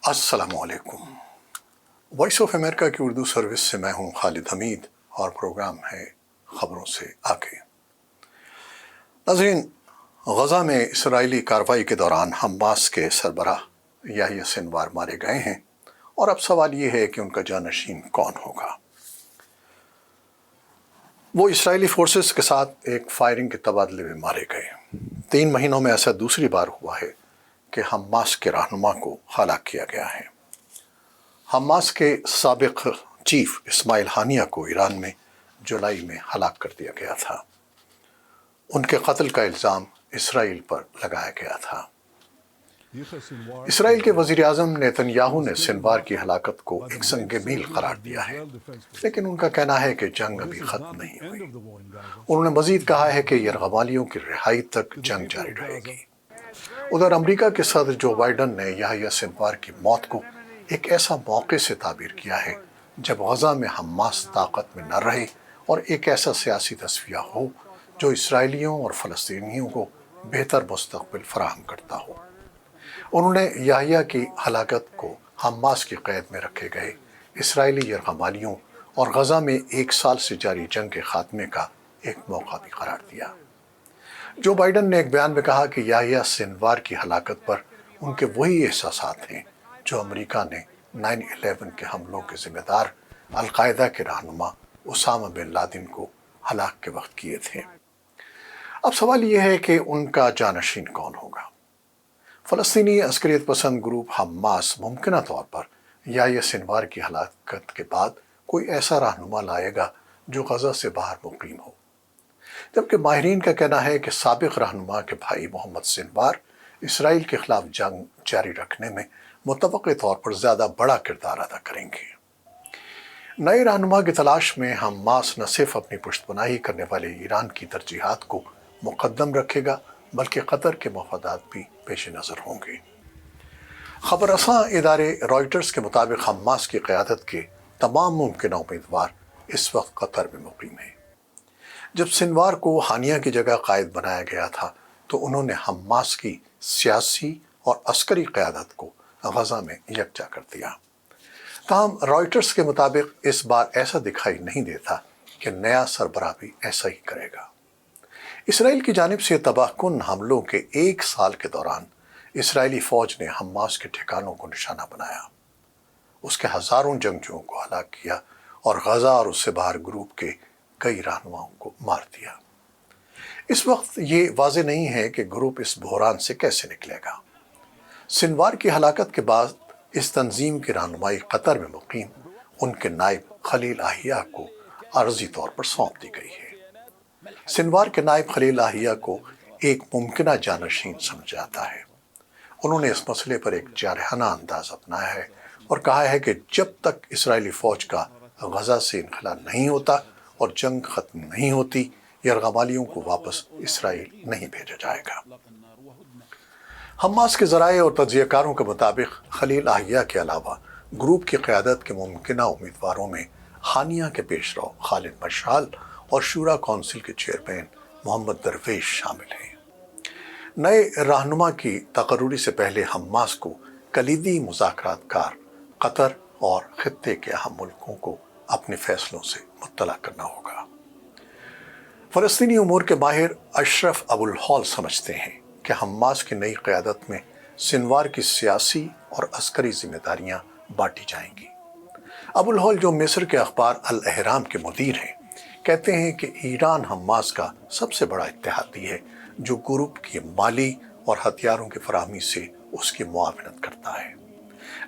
अस्सलाम वालेकुम। Voice of America की उर्दू सर्विस से मैं हूं खालिद हमीद और प्रोग्राम है खबरों से आगे। नाज़रीन, गज़ा में इसराइली कार्रवाई के दौरान हमास के सरबराह याहिया सिनवार मारे गए हैं और अब सवाल ये है कि उनका जानशीन कौन होगा। वो इसराइली फोर्सेस के साथ एक फायरिंग के तबादले में मारे गए। 3 महीनों में ऐसा दूसरी बार हुआ है कि हमास के रहनुमा को हलाक किया गया है। हमास के साबिक चीफ इस्माइल हानिया को ईरान में जुलाई में हलाक कर दिया गया था। उनके कत्ल का इल्ज़ाम इसराइल पर लगाया गया था। इसराइल के वज़ीर आज़म नेतन्याहू ने सिनवार की हलाकत को एक संग मील करार दिया है, लेकिन उनका कहना है कि जंग अभी ख़त्म नहीं हुई। उन्होंने मज़ीद कहा है कि यरग़मालियों की रिहाई तक जंग जारी रहेगी। उधर अमेरिका के सदर जो बाइडन ने याहिया सिनवार की मौत को एक ऐसा मौके से ताबीर किया है जब गज़ा में हमास ताकत में न रहे और एक ऐसा सियासी तस्वीर हो जो इसराइलियों और फ़लस्तीनियों को बेहतर मुस्तक़बिल फराहम करता हो। उन्होंने याहिया की हलाकत को हमास की क़ैद में रखे गए इसराइली यरग़मालियों और गज़ा में 1 साल से जारी जंग के ख़ात्मे का एक मौका भी करार दिया। जो बाइडन ने एक बयान में कहा कि याहिया सिनवार की हलाकत पर उनके वही एहसासात हैं जो अमेरिका ने 9/11 के हमलों के ज़िम्मेदार अल-कायदा के रहनुमा उसामा बिन लादेन को हलाक के वक्त किए थे। अब सवाल यह है कि उनका जानशीन कौन होगा। फ़लस्तीनी अस्करियत पसंद ग्रुप हमास मुमकिन तौर पर याहिया सिनवार की हलाकत के बाद कोई ऐसा रहनुमा लाएगा जो गज़ा से बाहर मुकीम हो, जबकि माहिरीन का कहना है कि साबिक रहनुमा के भाई मोहम्मद सिनवार इसराइल के खिलाफ जंग जारी रखने में मुतवक्के तौर पर ज़्यादा बड़ा किरदार अदा करेंगे। नए रहनुमा की तलाश में हमास न सिर्फ अपनी पुश्तपनाही करने वाले ईरान की तरजीहात को मुकद्दम रखेगा बल्कि कतर के मफादात भी पेश नज़र होंगे। खबर रसां इदारे रॉयटर्स के मुताबिक हमास की क़यादत के तमाम मुमकिन उम्मीदवार इस वक्त कतर में मुकीम हैं। जब सिनवार को हानिया की जगह कायद बनाया गया था तो उन्होंने हमास की सियासी और अस्करी क़यादत को गज़ा में यकजा कर दिया। ताहम रॉयटर्स के मुताबिक इस बार ऐसा दिखाई नहीं देता कि नया सरबराह भी ऐसा ही करेगा। इसराइल की जानिब से तबाहकुन हमलों के 1 साल के दौरान इसराइली फ़ौज ने हमास के ठिकानों को निशाना बनाया, उसके हज़ारों जंगजुओं को हलाक किया और गज़ा और उससे बाहर ग्रुप के कई रहनुमाओं को मार दिया। इस वक्त ये वाज़ेह नहीं है कि ग्रुप इस बहरान से कैसे निकलेगा। सिनवार की हलाकत के बाद इस तंजीम की रहनुमाई कतर में मुकीम उनके नायब खलील आहिया को आर्जी तौर पर सौंप दी गई है। सिनवार के नायब खलील आहिया को एक मुमकिन जानशीन समझा जाता है। उन्होंने इस मसले पर एक जारहाना अंदाज अपनाया है और कहा है कि जब तक इसराइली फ़ौज का गज़ा से इनखला नहीं होता और जंग ख़त्म नहीं होती, यरग़मालियों को वापस इसराइल नहीं भेजा जाएगा। हमास के ज़राए और तज्ज़ियाकारों के मुताबिक खलील आहिया के अलावा ग्रुप की क़यादत के मुमकिना उम्मीदवारों में हानिया के पेशरो खालिद मशाल और शूरा कौंसिल के चेयरमैन मोहम्मद दरवेश शामिल हैं। नए रहनुमा की तकर्रुरी से पहले हमास को कलीदी मुज़ाकरातकार कतर और खित्ते के अहम मुल्कों को अपने फैसलों से मुत्तला करना होगा। फ़लस्तीनी उमूर के माहिर अशरफ अबुल हौल समझते हैं कि हमास की नई क़यादत में सिनवार की सियासी और अस्करी जिम्मेदारियां बांटी जाएंगी। अबुल हौल, जो मिस्र के अखबार अल अहराम के मुदीर हैं, कहते हैं कि ईरान हमास का सबसे बड़ा इत्तेहादी है जो ग्रुप की माली और हथियारों की फराहमी से उसकी मुआवनत करता है।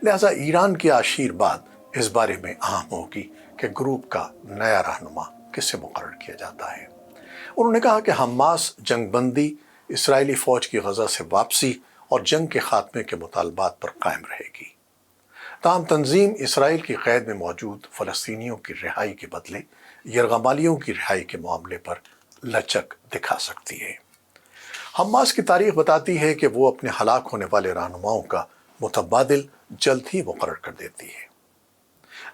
लिहाजा ईरान की आशीर्वाद इस बारे में अहम होगी कि ग्रुप का नया रहनुमा किसे मुकर्रर किया जाता है। उन्होंने कहा कि हमास जंगबंदी, इसराइली फ़ौज की गज़ा से वापसी और जंग के ख़ात्मे के मुतालबात पर कायम रहेगी। ताहम तंजीम इसराइल की क़ैद में मौजूद फ़लस्तीनियों की रिहाई के बदले यरग़मालियों की रिहाई के मामले पर लचक दिखा सकती है। हमास की तारीख़ बताती है कि वो अपने हलाक होने वाले रहनुमाओं का मुतबादिल जल्द ही मुकर्रर कर देती है।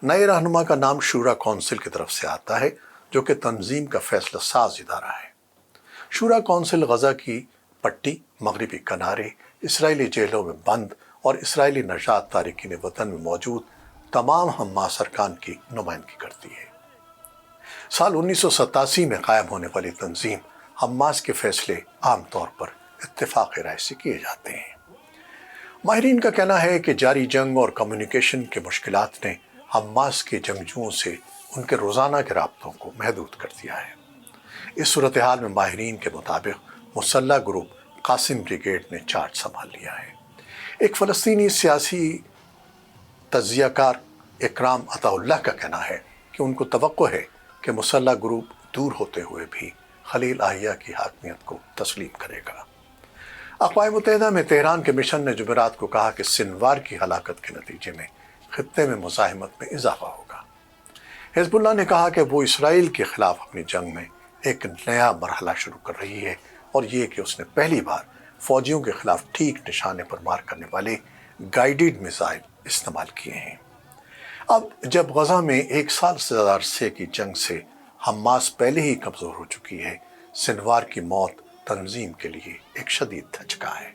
नए रहनुमा का नाम शूरा कौंसिल की तरफ से आता है, जो कि तंजीम का फैसला साज इदारा है। शूरा कौंसिल गज़ा की पट्टी, मगरबी किनारे, इसराइली जेलों में बंद اور اسرائیلی نژاد تارکین وطن میں موجود تمام حماس ارکان کی نمائندگی کرتی ہے۔ سال 1987 میں قائم ہونے والی تنظیم حماس کے فیصلے عام طور پر اتفاق رائے سے کیے جاتے ہیں۔ ماہرین کا کہنا ہے کہ جاری جنگ اور کمیونیکیشن کے مشکلات نے حماس کے جنگجوؤں سے ان کے روزانہ کے رابطوں کو محدود کر دیا ہے۔ اس صورتحال میں ماہرین کے مطابق مسلح گروپ قاسم بریگیڈ نے چارج سنبھال لیا ہے۔ ایک فلسطینی سیاسی تجزیہ کار اکرام عطا اللہ کا کہنا ہے کہ ان کو توقع ہے کہ مسلح گروپ دور ہوتے ہوئے بھی خلیل احیا کی حاکمیت کو تسلیم کرے گا۔ اقوام متحدہ میں تہران کے مشن نے جمعرات کو کہا کہ سنوار کی ہلاکت کے نتیجے میں خطے میں مزاحمت میں اضافہ ہوگا۔ حزب اللہ نے کہا کہ وہ اسرائیل کے خلاف اپنی جنگ میں ایک نیا مرحلہ شروع کر رہی ہے، اور یہ کہ اس نے پہلی بار فوجیوں کے خلاف ٹھیک نشانے پر مار کرنے والے گائیڈڈ میزائل استعمال کیے ہیں۔ اب جب غزہ میں 1 سال سے زیادہ عرصے کی جنگ سے حماس پہلے ہی کمزور ہو چکی ہے، سنوار کی موت تنظیم کے لیے ایک شدید دھچکا ہے۔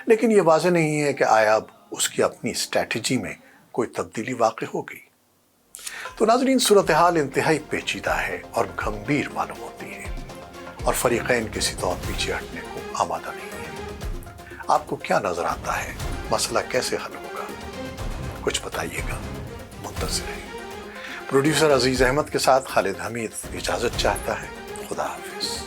لیکن یہ واضح نہیں ہے کہ آیا اب اس کی اپنی اسٹریٹجی میں کوئی تبدیلی واقع ہوگی۔ تو ناظرین، صورتحال انتہائی پیچیدہ ہے اور گھمبیر معلوم ہوتی ہے، اور فریقین کسی طور پیچھے ہٹنے کو آمادہ نہیں ہے۔ آپ کو کیا نظر آتا ہے؟ مسئلہ کیسے حل ہوگا؟ کچھ بتائیے گا، منتظر رہیں۔ پروڈیوسر عزیز احمد کے ساتھ خالد حمید اجازت چاہتا ہے۔ خدا حافظ۔